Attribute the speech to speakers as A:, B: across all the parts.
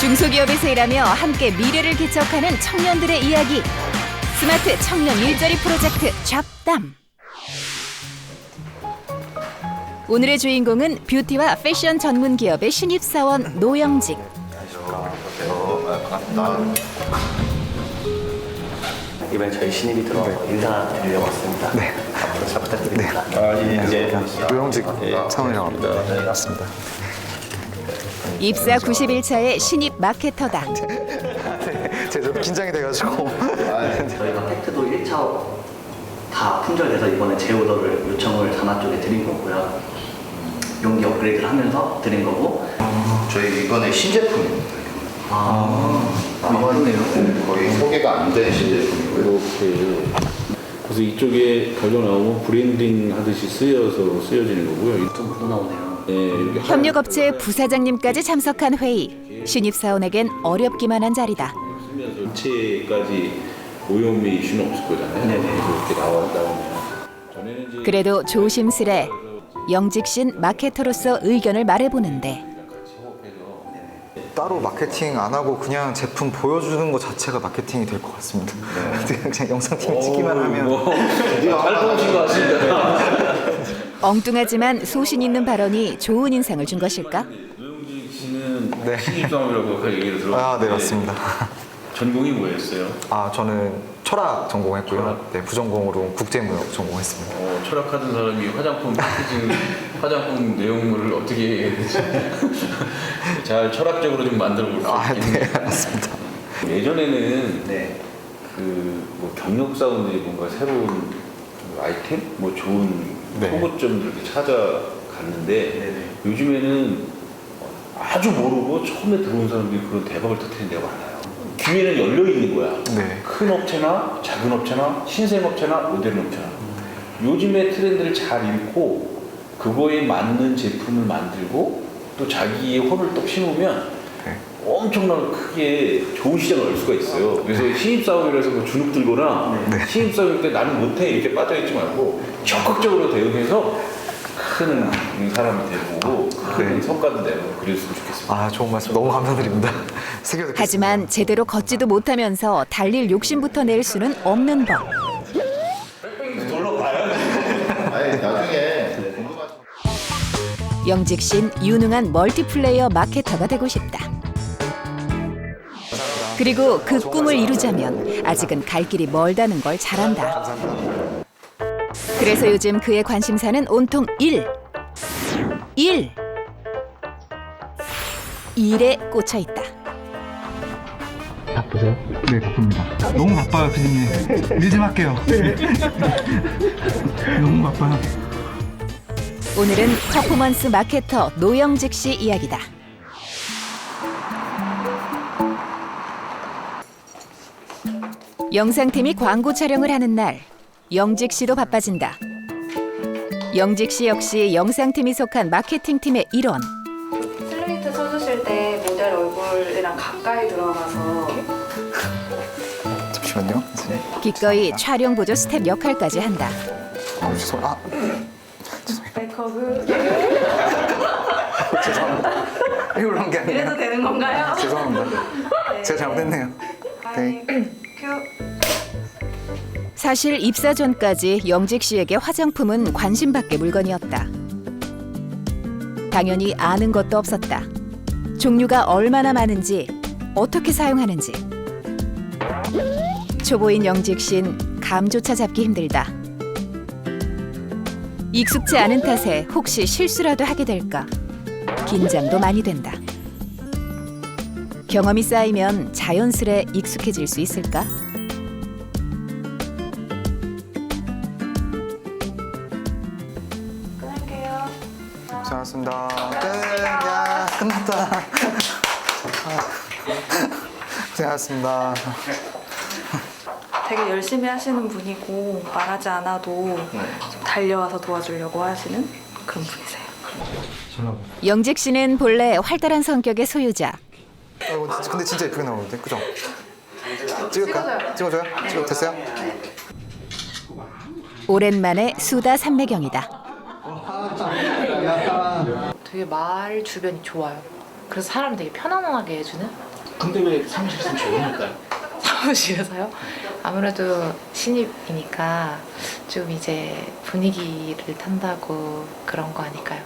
A: 중소기업에서 일하며 함께 미래를 개척하는 청년들의 이야기. 스마트 청년 일자리 프로젝트 잡담. 오늘의 주인공은 뷰티와 패션 전문 기업의 신입사원 노영직.
B: 이번에 저희 신입이 들어와서 인사드리려고 왔습니다.
C: 네.
B: 앞으로 잘 부탁드립니다.
C: 노영직 사원이라고 합니다. 네, 맞습니다.
A: 입사 90일차의 신입 마케터다.
C: 제가 좀 긴장이 돼가지고.
B: 저희가 팩트도 1차 다 품절돼서 이번에 재오더를 요청을 단화 쪽에 드린 거고요. 용기 업그레이드를 하면서 드린 거고.
D: 저희 이번에 신제품입니다.
B: 그러네요.
D: 거의 소개가 안 된 신제품이고요.
E: 이렇게 그래서 이쪽에 결정 나오면 브랜딩 하듯이 쓰여지는 거고요.
B: 좀 묻어나오네요.
E: 네, 이렇게
A: 협력업체 부사장님까지 참석한 회의. 신입사원에겐 어렵기만 한 자리다.
E: 쓰면서 전체까지 오염의 이슈는 없을 거잖아요.
B: 네네.
E: 그래서 이렇게 나오면 전에는 이제
A: 그래도 조심스레 영직신 마케터로서 의견을 말해보는데
C: 따로 마케팅 안 하고 그냥 제품 보여주는 것 자체가 마케팅이 될 것 같습니다. 그냥 영상팀 찍기만 하면.
E: 잘 보신 것 같습니다.
A: 엉뚱하지만 소신 있는 발언이 좋은 인상을 준 것일까?
E: 노영직 씨는
C: 네.
E: 신입사원이라고 아까 얘기를 들었는데
C: 아, 네, 맞습니다.
E: 전공이 뭐였어요?
C: 아, 저는 철학 전공했고요. 네, 부전공으로 국제무역 전공했습니다.
E: 철학하던 사람이 화장품 패키징, 화장품 내용물을 어떻게 해야 되지? 잘 철학적으로 좀 만들어 볼 수
C: 아,
E: 있겠네요.
C: 네, 맞습니다.
E: 예전에는
B: 네.
E: 뭐 경력사원들이 뭔가 새로운 그 아이템, 뭐 좋은
C: 네.
E: 소고점들 이렇게 찾아갔는데
B: 네네.
E: 요즘에는 아주 모르고 처음에 들어온 사람들이 그런 대박을 터뜨리는 데가 많아요. 기회는 열려 있는 거야.
C: 네.
E: 큰 업체나 작은 업체나 신생업체나 모델 업체나 요즘의 트렌드를 잘 읽고 그거에 맞는 제품을 만들고 또 자기의 혼을 또 심으면
C: 네.
E: 엄청나게 크게 좋은 시장을 열 수가 있어요. 그래서 신입사원이라서 뭐 주눅 들거나 신입사원일 때 나는 못해 이렇게 빠져있지 말고 적극적으로 대응해서 큰 사람이 되고 큰 성과도 내고 그랬으면 좋겠습니다.
C: 아, 좋은 말씀 너무 감사드립니다. 새겨 듣겠습니다.
A: 하지만 제대로 걷지도 못하면서 달릴 욕심부터 낼 수는 없는 법.
D: 아니, 나중에 궁금하신
A: 영직신 유능한 멀티플레이어 마케터가 되고 싶다. 그리고 그 꿈을 이루자면 아직은 갈 길이 멀다는 걸 잘 안다. 그래서 요즘 그의 관심사는 온통 일. 일에 꽂혀 있다.
C: 바쁘세요? 네, 바쁩니다. 너무 바빠요, 피디님. 일 좀 할게요. 너무 바빠요.
A: 오늘은 퍼포먼스 마케터 노영직 씨 이야기다. 영상팀이 광고 촬영을 하는 날, 영직 씨도 바빠진다. 영직 씨 역시 영상팀이 속한 마케팅팀의 일원.
F: 슬레이트 쳐주실 때 모델 얼굴이랑 가까이 들어가서
C: 잠시만요.
A: 기꺼이 촬영 보조 스텝 역할까지 한다.
C: 죄송합니다.
F: 메이크업을
C: 일부러 한 게 아니에요.
F: 이래도 되는 건가요?
C: 죄송합니다. 제가 잘못했네요. 네.
F: 큐.
A: 사실 입사 전까지 영직 씨에게 화장품은 관심 밖의 물건이었다. 당연히 아는 것도 없었다. 종류가 얼마나 많은지, 어떻게 사용하는지. 초보인 영직 씨는 감조차 잡기 힘들다. 익숙지 않은 탓에 혹시 실수라도 하게 될까 긴장도 많이 된다. 경험이 쌓이면 자연스레 익숙해질 수 있을까?
F: 끊을게요.
C: 고생하셨습니다. 끝. 야, 끝났다. 고생하셨습니다.
F: 되게 열심히 하시는 분이고 말하지 않아도 좀 달려와서 도와주려고 하시는 그런 분이세요.
A: 영직 씨는 본래 활달한 성격의 소유자.
C: 근데 진짜 예쁘게 나오는데, 그죠? 찍을까? 찍어줘요? 됐어요?
A: 오랜만에 수다 삼매경이다.
G: 되게 말 주변이 좋아요. 그래서 사람 되게 편안하게 해주는? 근데 왜 사무실 있으면 좋으니까요?
H: 사무실에서요? 아무래도 신입이니까 좀 이제 분위기를 탄다고 그런 거 아닐까요?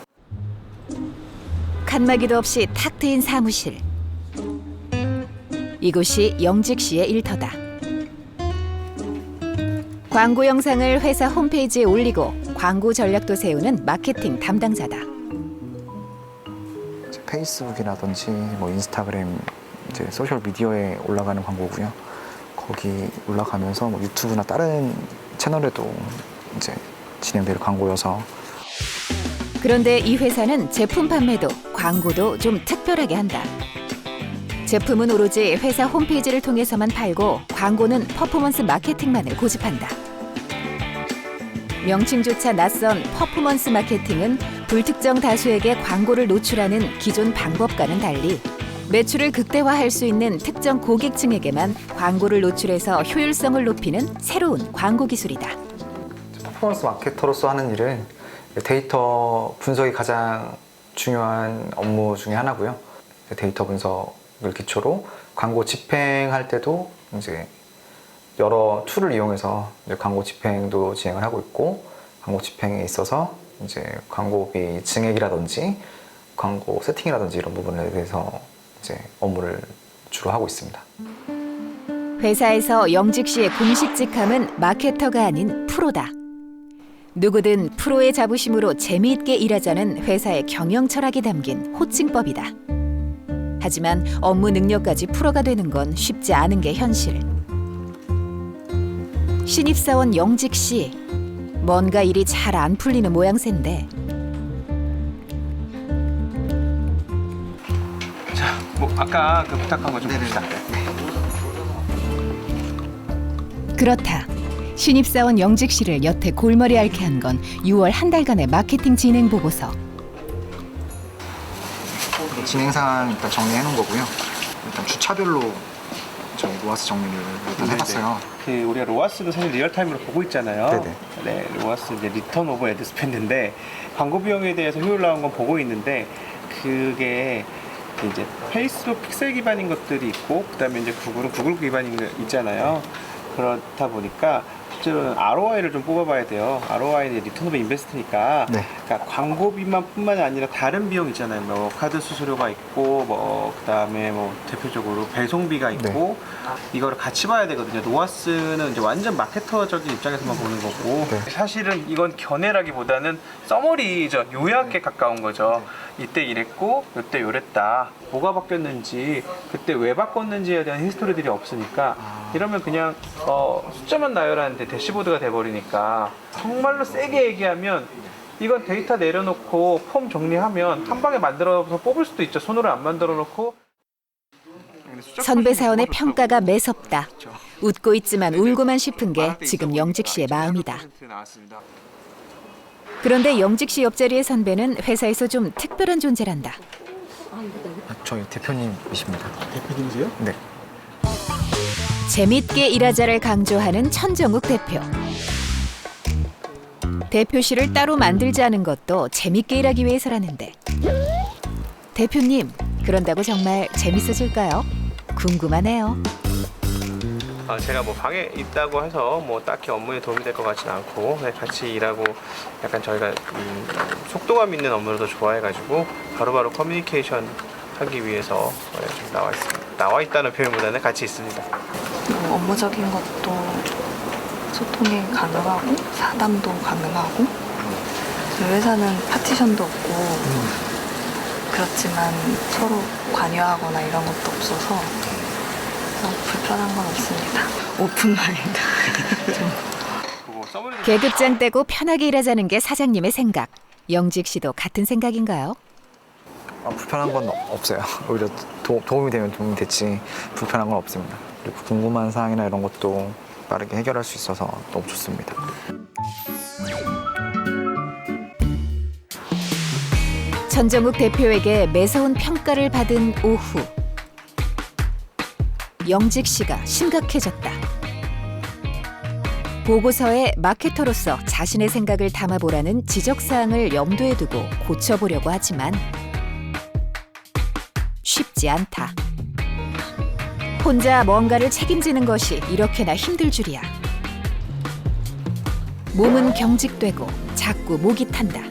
A: 칸막이도 없이 탁 트인 사무실. 이곳이 영직 씨의 일터다. 광고 영상을 회사 홈페이지에 올리고 광고 전략도 세우는 마케팅 담당자다.
C: 페이스북이라든지 뭐 인스타그램 이제 소셜 미디어에 올라가는 광고고요. 거기 올라가면서 뭐 유튜브나 다른 채널에도 이제 진행될 광고여서.
A: 그런데 이 회사는 제품 판매도 광고도 좀 특별하게 한다. 제품은 오로지 회사 홈페이지를 통해서만 팔고 광고는 퍼포먼스 마케팅만을 고집한다. 명칭조차 낯선 퍼포먼스 마케팅은 불특정 다수에게 광고를 노출하는 기존 방법과는 달리 매출을 극대화할 수 있는 특정 고객층에게만 광고를 노출해서 효율성을 높이는 새로운 광고 기술이다.
C: 퍼포먼스 마케터로서 하는 일은 데이터 분석이 가장 중요한 업무 중에 하나고요. 데이터 분석을 기초로 광고 집행할 때도 이제 여러 툴을 이용해서 이제 광고 집행도 진행을 하고 있고, 광고 집행에 있어서 이제 광고비 증액이라든지 광고 세팅이라든지 이런 부분에 대해서 이제 업무를 주로 하고 있습니다.
A: 회사에서 영직 씨의 공식 직함은 마케터가 아닌 프로다. 누구든 프로의 자부심으로 재미있게 일하자는 회사의 경영 철학이 담긴 호칭법이다. 하지만 업무 능력까지 프로가 되는 건 쉽지 않은 게 현실. 신입사원 영직 씨, 뭔가 일이 잘 안 풀리는 모양새인데.
I: 자, 뭐 아까 그 부탁한 거 좀 봅시다.
A: 그렇다. 신입사원 영직 씨를 여태 골머리 앓게 한 건 6월 한 달간의 마케팅 진행 보고서.
C: 진행 상황 일단 정리해 놓은 거고요. 일단 주차별로 저희 로아스 정리를 일단 해봤어요.
I: 그 우리가 로아스도 사실 리얼타임으로 보고 있잖아요.
C: 네네.
I: 네, 로아스 이제 리턴 오버 애드 스펜드인데 광고 비용에 대해서 효율 나온 건 보고 있는데 그게 이제 페이스북 픽셀 기반인 것들이 있고 그다음에 이제 구글은 구글 기반인 게 있잖아요. 그렇다 보니까 실제로는 ROI를 좀 뽑아봐야 돼요. ROI는 리턴 오브 인베스트니까.
C: 네.
I: 그러니까 광고비만 뿐만이 아니라 다른 비용 있잖아요. 뭐 카드 수수료가 있고 뭐 그다음에 뭐 대표적으로 배송비가 있고 이거를 같이 봐야 되거든요. 노아스는 이제 완전 마케터적인 입장에서만 보는 거고 사실은 이건 견해라기보다는 서머리죠. 요약에 가까운 거죠. 이때 이랬고 이때 요랬다. 뭐가 바뀌었는지 그때 왜 바꿨는지에 대한 히스토리들이 없으니까 이러면 그냥 숫자만 나열하는데 대시보드가 돼버리니까 정말로 세게 얘기하면 이건 데이터 내려놓고 폼 정리하면 한 방에 만들어서 뽑을 수도 있죠. 손으로 안 만들어 놓고.
A: 선배 사원의 평가가 매섭다. 웃고 있지만 울고만 싶은 게 지금 영직 씨의 마음이다. 그런데 영직 씨 옆자리의 선배는 회사에서 좀 특별한 존재란다.
C: 저희 대표님이십니다.
G: 대표님이세요?
C: 네.
A: 재밌게 일하자를 강조하는 천정욱 대표. 대표실을 따로 만들지 않은 것도 재밌게 일하기 위해서라는데. 대표님, 그런다고 정말 재밌어질까요? 궁금하네요.
I: 제가 뭐 방에 있다고 해서 뭐 딱히 업무에 도움이 될 것 같지는 않고 같이 일하고 약간 저희가 속도감 있는 업무를 더 좋아해가지고 바로바로 커뮤니케이션 하기 위해서 좀 나와 있습니다. 나와 있다는 표현보다는 같이 있습니다.
F: 뭐 업무적인 것도 소통이 가능하고 사담도 가능하고 저희 회사는 파티션도 없고 그렇지만 서로 관여하거나 이런 것도 없어서 불편한 건 없습니다. 오픈 마인드.
A: 계급장 떼고 편하게 일하자는 게 사장님의 생각. 영직 씨도 같은 생각인가요?
C: 불편한 건 없어요. 오히려 도움이 되면 도움이 됐지 불편한 건 없습니다. 그리고 궁금한 사항이나 이런 것도 빠르게 해결할 수 있어서 너무 좋습니다.
A: 천정욱 대표에게 매서운 평가를 받은 오후. 영직 씨가 심각해졌다. 보고서에 마케터로서 자신의 생각을 담아보라는 지적사항을 염두에 두고 고쳐보려고 하지만 쉽지 않다. 혼자 뭔가를 책임지는 것이 이렇게나 힘들 줄이야. 몸은 경직되고 자꾸 목이 탄다.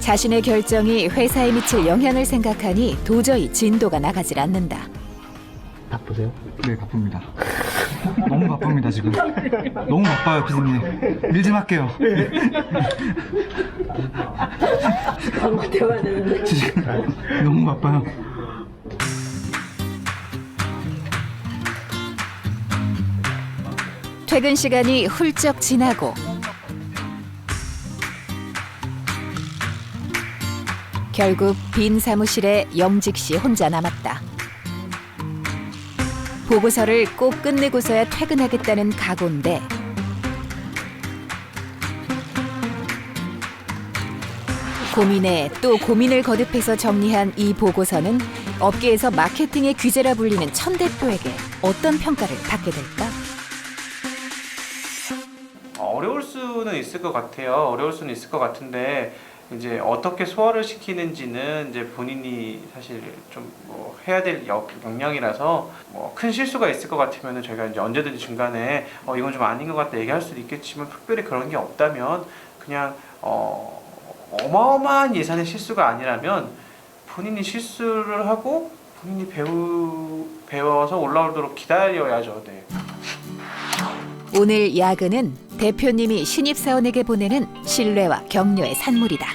A: 자신의 결정이 회사에 미칠 영향을 생각하니 도저히 진도가 나가질 않는다.
C: 바쁘세요? 네, 바쁩니다. 너무 바쁩니다, 지금. 너무 바빠요, 피디님. 일 좀 할게요. 지금 너무 바빠요.
A: 퇴근 시간이 훌쩍 지나고 결국 빈 사무실에 영직 씨 혼자 남았다. 보고서를 꼭 끝내고서야 퇴근하겠다는 각오인데 고민에 또 고민을 거듭해서 정리한 이 보고서는 업계에서 마케팅의 귀재라 불리는 천 대표에게 어떤 평가를 받게 될까?
I: 어려울 수는 있을 것 같아요. 어려울 수는 있을 것 같은데 이제 어떻게 소화를 시키는지는 이제 본인이 사실 좀 뭐 해야 될 역량이라서 뭐 큰 실수가 있을 것 같으면 저희가 이제 언제든지 중간에 이건 좀 아닌 것 같다 얘기할 수도 있겠지만 특별히 그런 게 없다면 그냥 어마어마한 예산의 실수가 아니라면 본인이 실수를 하고 본인이 배워서 올라오도록 기다려야죠. 네.
A: 오늘 야근은 대표님이 신입사원에게 보내는 신뢰와 격려의 산물이다.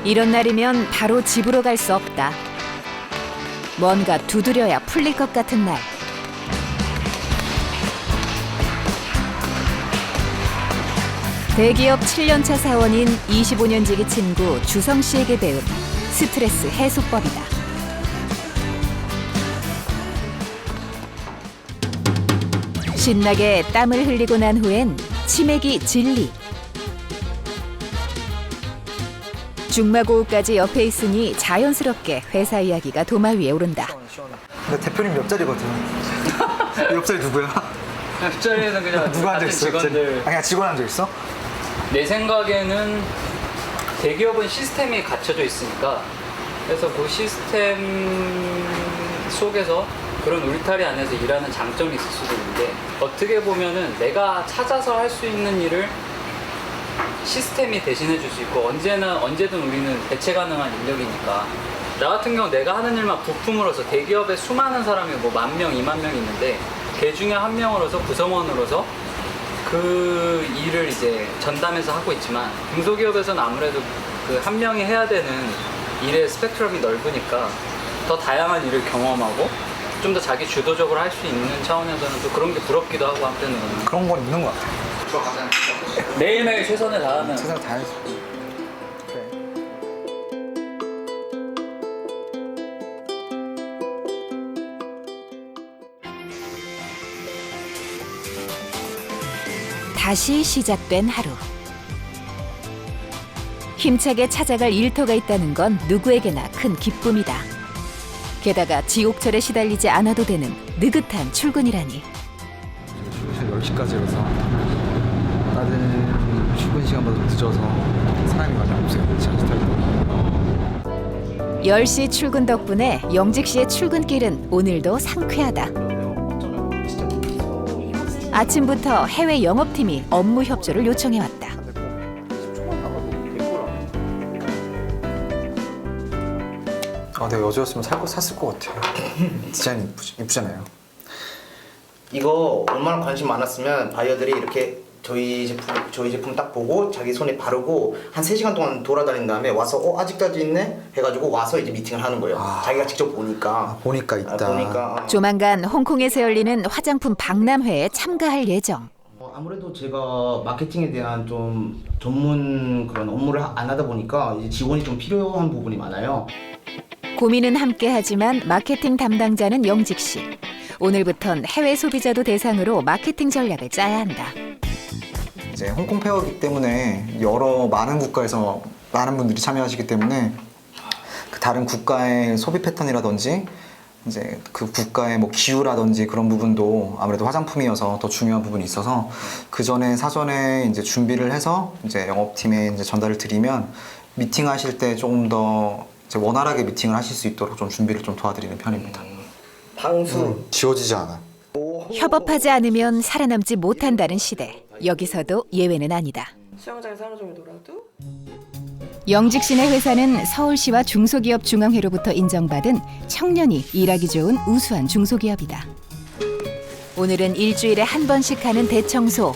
A: 이런 날이면 바로 집으로 갈 수 없다. 뭔가 두드려야 풀릴 것 같은 날. 대기업 7년차 사원인 25년 지기 친구 주성 씨에게 배운 스트레스 해소법이다. 신나게 땀을 흘리고 난 후엔 치맥이 진리. 중마고우까지 옆에 있으니 자연스럽게 회사 이야기가 도마 위에 오른다.
C: 근데 대표님 옆자리거든. 옆자리 누구야?
J: 옆자리에는 그냥
C: 누가
J: 같은
C: 앉아있어?
J: 직원들.
C: 그냥 직원 앉아있어?
J: 내 생각에는 대기업은 시스템이 갖춰져 있으니까 그래서 그 시스템 속에서 그런 울타리 안에서 일하는 장점이 있을 수도 있는데 어떻게 보면은 내가 찾아서 할 수 있는 일을 시스템이 대신해 줄 수 있고 언제든 우리는 대체 가능한 인력이니까 나 같은 경우 내가 하는 일만 부품으로서 대기업에 수많은 사람이 뭐 10,000명, 20,000명 있는데 그 중에 한 명으로서 구성원으로서 그 일을 이제 전담해서 하고 있지만 중소기업에서는 아무래도 그 한 명이 해야 되는 일의 스펙트럼이 넓으니까 더 다양한 일을 경험하고 좀 더 자기 주도적으로 할 수 있는 차원에서는 또 그런 게 부럽기도 하고 한편으로는
C: 그런 건 있는 것 같아.
J: 매일매일 최선을 다하면
C: 세상 다해서. 그래.
A: 다시 시작된 하루. 힘차게 찾아갈 일터가 있다는 건 누구에게나 큰 기쁨이다. 게다가 지옥철에 시달리지 않아도 되는 느긋한 출근이라니.
C: 10시까지라서 다른 출근 시간보다 좀 늦어서 사람이 많이 없어요. 지하철 탈 때.
A: 10시 출근 덕분에 영직 씨의 출근길은 오늘도 상쾌하다. 아침부터 해외 영업팀이 업무 협조를 요청해왔다.
C: 내가 여자였으면 샀을 것 같아요. 디자인 이쁘잖아요.
K: 이거 얼마나 관심 많았으면 바이어들이 이렇게 저희 제품 딱 보고 자기 손에 바르고 한 3시간 동안 돌아다닌 다음에 와서 아직까지 있네? 해가지고 와서 이제 미팅을 하는 거예요. 자기가 직접 보니까.
C: 보니까 있다.
A: 조만간 홍콩에서 열리는 화장품 박람회에 참가할 예정.
K: 아무래도 제가 마케팅에 대한 좀 전문 그런 업무를 안 하다 보니까 이제 지원이 좀 필요한 부분이 많아요.
A: 고민은 함께하지만 마케팅 담당자는 영직 씨. 오늘부턴 해외 소비자도 대상으로 마케팅 전략을 짜야 한다.
C: 이제 홍콩 페어이기 때문에 많은 국가에서 많은 분들이 참여하시기 때문에 그 다른 국가의 소비 패턴이라든지 이제 그 국가의 뭐 기후라든지 그런 부분도 아무래도 화장품이어서 더 중요한 부분이 있어서 그 전에 사전에 이제 준비를 해서 이제 영업팀에 이제 전달을 드리면 미팅하실 때 조금 더 이제 원활하게 미팅을 하실 수 있도록 좀 준비를 좀 도와드리는 편입니다.
K: 방수
C: 지워지지 않아.
A: 협업하지 않으면 살아남지 못한다는 시대. 여기서도 예외는 아니다.
F: 수영장에서 하루 종일 놀아도
A: 영직 씨네 회사는 서울시와 중소기업중앙회로부터 인정받은 청년이 일하기 좋은 우수한 중소기업이다. 오늘은 일주일에 한 번씩 하는 대청소.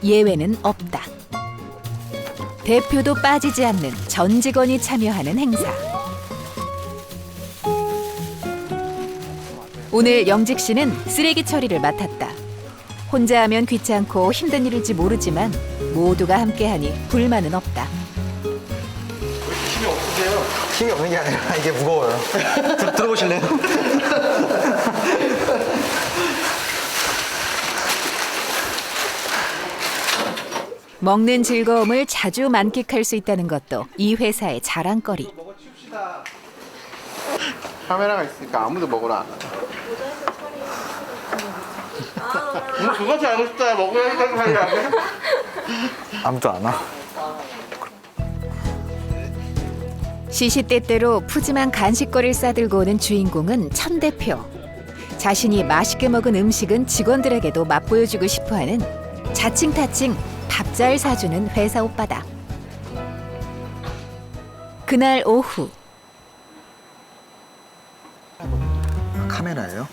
A: 예외는 없다. 대표도 빠지지 않는 전 직원이 참여하는 행사. 오늘 영직 씨는 쓰레기 처리를 맡았다. 혼자 하면 귀찮고 힘든 일일지 모르지만 모두가 함께하니 불만은 없다.
I: 힘이 없으세요?
C: 힘이 없는 게 아니라 이게 무거워요. 들어보실래요?
A: 먹는 즐거움을 자주 만끽할 수 있다는 것도 이 회사의 자랑거리.
I: 카메라가 있으니까 아무도 먹으라 안 하죠. 그것이 알고 싶다. 먹어야겠다는 말이 아니야?
C: 아무도 안 와.
A: 시시때때로 푸짐한 간식거리를 싸들고 오는 주인공은 천 대표. 자신이 맛있게 먹은 음식은 직원들에게도 맛보여주고 싶어하는 자칭타칭 밥 잘 사주는 회사 오빠다. 그날 오후
C: 카메라예요?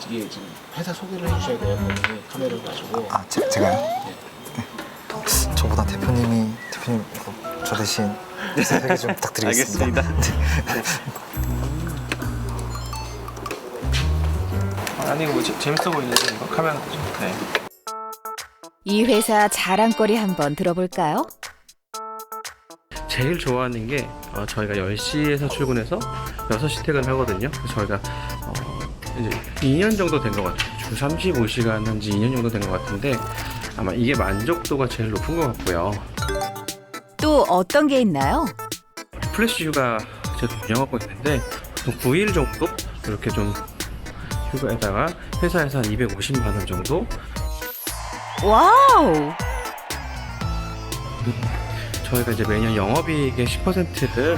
G: 이게 지금 회사 소개를 해주셔야 돼요. 거기 카메라를 가지고.
C: 아, 제가요? 네. 저보다 대표님 이거 저 대신 소개 좀 부탁드리겠습니다.
I: 아니 이거 뭐 재밌어 보이는데 이거 카메라 좀. 네.
A: 이 회사 자랑거리 한번 들어볼까요?
L: 제일 좋아하는 게 저희가 10시에서 출근해서 6시 퇴근하거든요. 그래서 저희가 이제 2년 정도 된 것 같아요. 주 35시간 한 지 2년 정도 된 것 같은데 아마 이게 만족도가 제일 높은 것 같고요.
A: 또 어떤 게 있나요?
L: 플래시 휴가 제가 운영하고 있는데 9일 정도 이렇게 좀 휴가에다가 회사에서 한 250만 원 정도.
A: 와우!
L: 저희가 이제 매년 영업이익의 10%를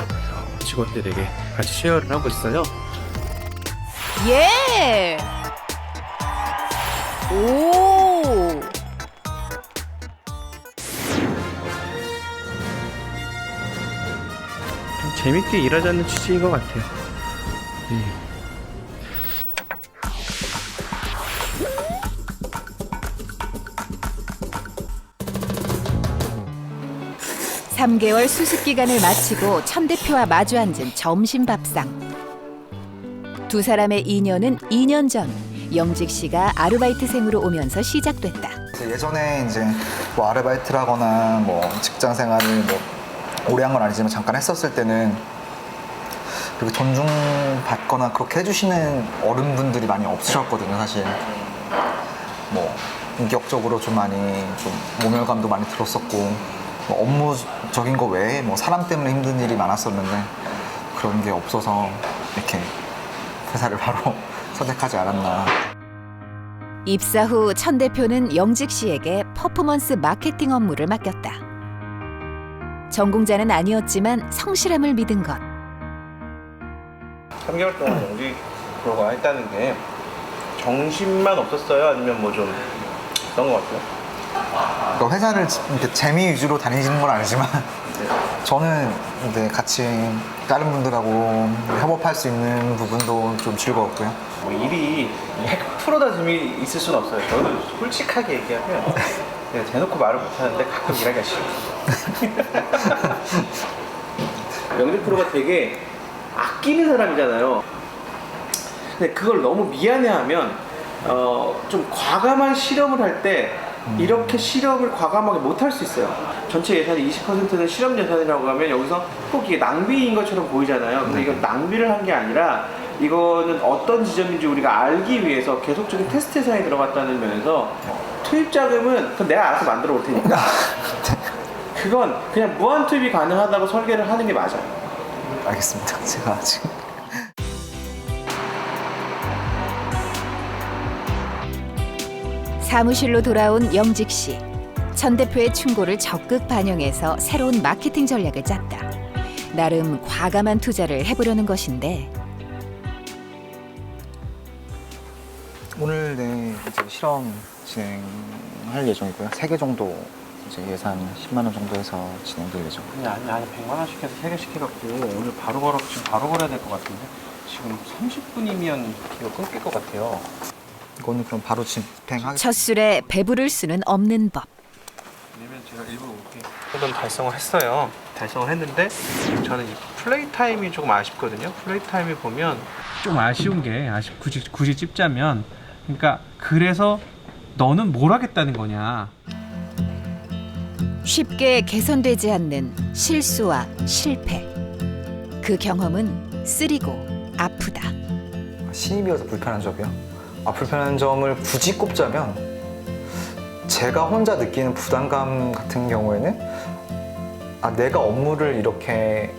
L: 직원들에게 같이 쉐어를 하고 있어요.
A: 예! 오!
L: 재밌게 일하자는 취지인 것 같아요. 네.
A: 3개월 수습 기간을 마치고 천 대표와 마주 앉은 점심밥상. 두 사람의 인연은 2년 전 영직 씨가 아르바이트생으로 오면서 시작됐다.
C: 예전에 이제 뭐 아르바이트라거나 뭐 직장 생활을 뭐 오래 한 건 아니지만 잠깐 했었을 때는 그리고 존중받거나 그렇게 해주시는 어른분들이 많이 없으셨거든요, 사실. 뭐 인격적으로 좀 많이 좀 모멸감도 많이 들었었고 뭐 업무적인 거 외에 뭐 사람 때문에 힘든 일이 많았었는데 그런 게 없어서 이렇게 회사를 바로 선택하지 않았나.
A: 입사 후 천 대표는 영직 씨에게 퍼포먼스 마케팅 업무를 맡겼다. 전공자는 아니었지만 성실함을 믿은 것.
I: 3개월 동안 영직 프로가 했다는 게 정신만 없었어요? 아니면 뭐 좀 어떤 것 같아요?
C: 그러니까 회사를 이렇게 재미 위주로 다니시는 건 아니지만 저는 이제 같이 다른 분들하고 협업할 수 있는 부분도 좀 즐거웠고요.
I: 뭐 일이 100%다 재미있을 수는 없어요. 저는 솔직하게 얘기하면 내가 대놓고 말을 못하는데 가끔 일하기가 싫어요. 영직 프로가 되게 아끼는 사람이잖아요. 근데 그걸 너무 미안해하면 좀 과감한 실험을 할 때 이렇게 실험을 과감하게 못 할 수 있어요. 전체 예산의 20%는 실험 예산이라고 하면 여기서 꼭 이게 낭비인 것처럼 보이잖아요. 근데 이건 낭비를 한 게 아니라 이거는 어떤 지점인지 우리가 알기 위해서 계속적인 테스트 예산이 들어갔다는 면에서 투입 자금은 그럼 내가 알아서 만들어 올 테니까 그건 그냥 무한 투입이 가능하다고 설계를 하는 게 맞아요.
C: 알겠습니다. 제가 지금
A: 사무실로 돌아온 영직 씨. 천 대표의 충고를 적극 반영해서 새로운 마케팅 전략을 짰다. 나름 과감한 투자를 해보려는 것인데
C: 오늘 내 이제 실험 진행할 예정이고요. 3개 정도 이제 예산 10만 원 정도 해서 진행될 예정.
I: 아니 100만 원씩 해서 3개씩 해갖고 오늘 바로 걸어야 될 것 같은데 지금 30분이면 이거 끊길 것 같아요.
C: 이거는 그럼 바로 집행하겠습니다.
A: 첫 술에 배부를 수는 없는 법.
I: 왜냐면 제가 일부러 목표는 달성을 했어요. 달성을 했는데 저는 이 플레이 타임이 조금 아쉽거든요. 플레이 타임을 보면 좀 아쉬운 게 굳이 찝자면 그러니까 그래서 너는 뭘 하겠다는 거냐.
A: 쉽게 개선되지 않는 실수와 실패. 그 경험은 쓰리고 아프다.
C: 신입이어서 불편한 점이요? 불편한 점을 굳이 꼽자면 제가 혼자 느끼는 부담감 같은 경우에는 내가 업무를 이렇게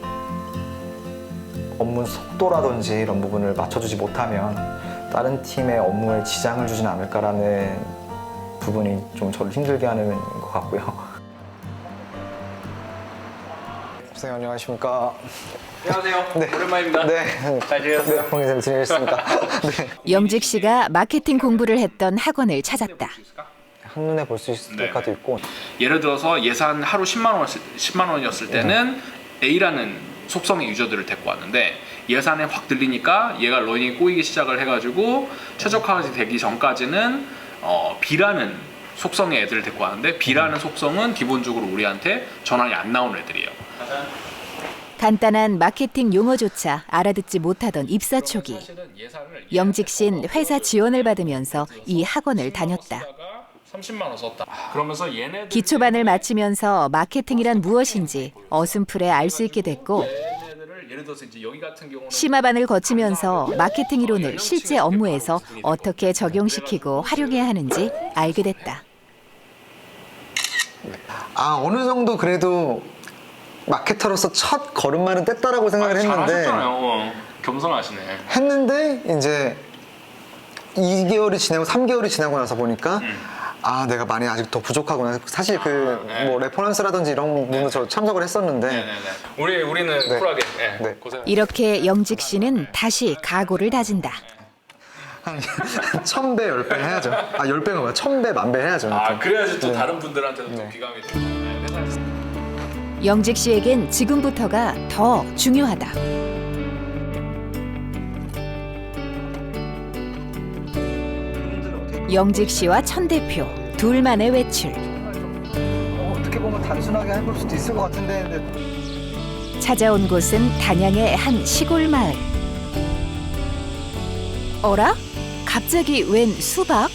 C: 업무 속도라든지 이런 부분을 맞춰주지 못하면 다른 팀의 업무에 지장을 주진 않을까라는 부분이 좀 저를 힘들게 하는 것 같고요. 선생님 안녕하십니까?
J: 안녕하세요.
C: 네.
J: 오랜만입니다.
C: 네.
J: 잘 지내셨어요?
C: 네, 본인들 지내셨습니까? 네.
A: 영직 씨가 마케팅 공부를 했던 학원을 찾았다.
C: 한눈에 볼 수 있을 때까지 있고
M: 예를 들어서 예산 하루 10만 원이었을 때는 A라는 속성의 유저들을 데리고 왔는데 예산에 확 들리니까 얘가 러닝이 꼬이기 시작을 해가지고 최적화가 되기 전까지는 B라는 속성의 애들을 데리고 왔는데 B라는 속성은 기본적으로 우리한테 전환이 안 나오는 애들이에요.
A: 간단한 마케팅 용어조차 알아듣지 못하던 입사 초기. 영직 씨는 회사 지원을 받으면서 이 학원을 다녔다.
M: 30만 원 썼다. 그러면서 얘네들
A: 기초반을 마치면서 마케팅이란 무엇인지 어슴풀에 알 수 있게 됐고
M: 예를 들어서 이제 여기 같은 경우는
A: 심화반을 거치면서 마케팅 이론을 실제 업무에서 어떻게 적용시키고 활용해야 하는지 알게 됐다.
C: 어느 정도 그래도 마케터로서 첫 걸음마는 뗐다라고 생각을 했는데
M: 잘하셨잖아요. 겸손하시네.
C: 했는데 이제 2개월이 지나고 3개월이 지나고 나서 보니까 내가 많이 아직 더 부족하구나. 사실 뭐 레퍼런스라든지 이런 부분도 저 참석을 했었는데
M: 우리는 쿨하게 고생.
A: 이렇게 영직 씨는 다시 각오를 다진다.
C: 한 1000배, 10배 해야죠. 10배가 뭐야? 1000배, 10,000배 해야죠.
M: 그래야지 또 다른 분들한테도 또 귀감이 되고.
A: 영직 씨에겐 지금부터가 더 중요하다. 영직 씨와 천 대표 둘만의 외출.
C: 어떻게 보면 단순하게 해볼 수도 있을 것 같은데
A: 찾아온 곳은 단양의 한 시골 마을. 어라? 갑자기 웬 수박?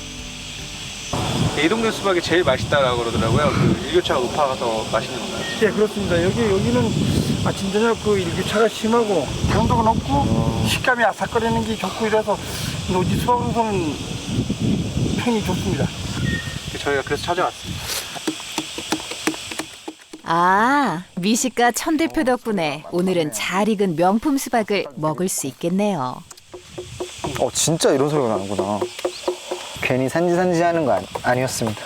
I: 이 동네 수박이 제일 맛있다라고 그러더라고요. 그 일교차가 높아서 맛있는 건가요?
N: 네, 그렇습니다. 여기는 아침 저녁 그 일교차가 심하고 당도가 높고 식감이 아삭거리는 게 좋고 이래서 노지 수박으로서는 평이 좋습니다.
I: 저희가 그래서 찾아왔습니다.
A: 미식가 천 대표 덕분에 오늘은 잘 익은 명품 수박을 먹을 수 있겠네요.
C: 진짜 이런 소리가 나는구나. 괜히 산지 하는 거 아니었습니다.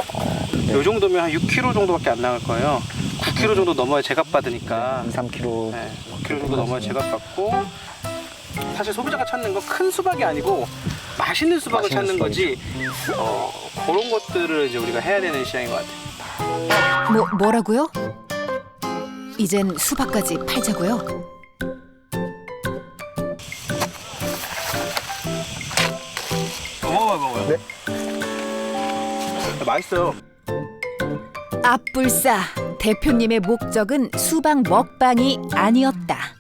I: 이 정도면 한 6kg 정도밖에 안 나갈 거예요. 9kg 정도 넘어야 제값 받으니까.
C: 2, 3kg.
I: 네, 9kg 정도 넘어야 제값 받고. 사실 소비자가 찾는 거 큰 수박이 아니고 맛있는 수박을 찾는 거지. 그런 것들을 이제 우리가 해야 되는 시장인 것 같아요.
A: 뭐라고요? 이젠 수박까지 팔자고요?
I: 먹어요. 네. 맛있어요.
A: 앞불싸, 대표님의 목적은 수박 먹방이 아니었다.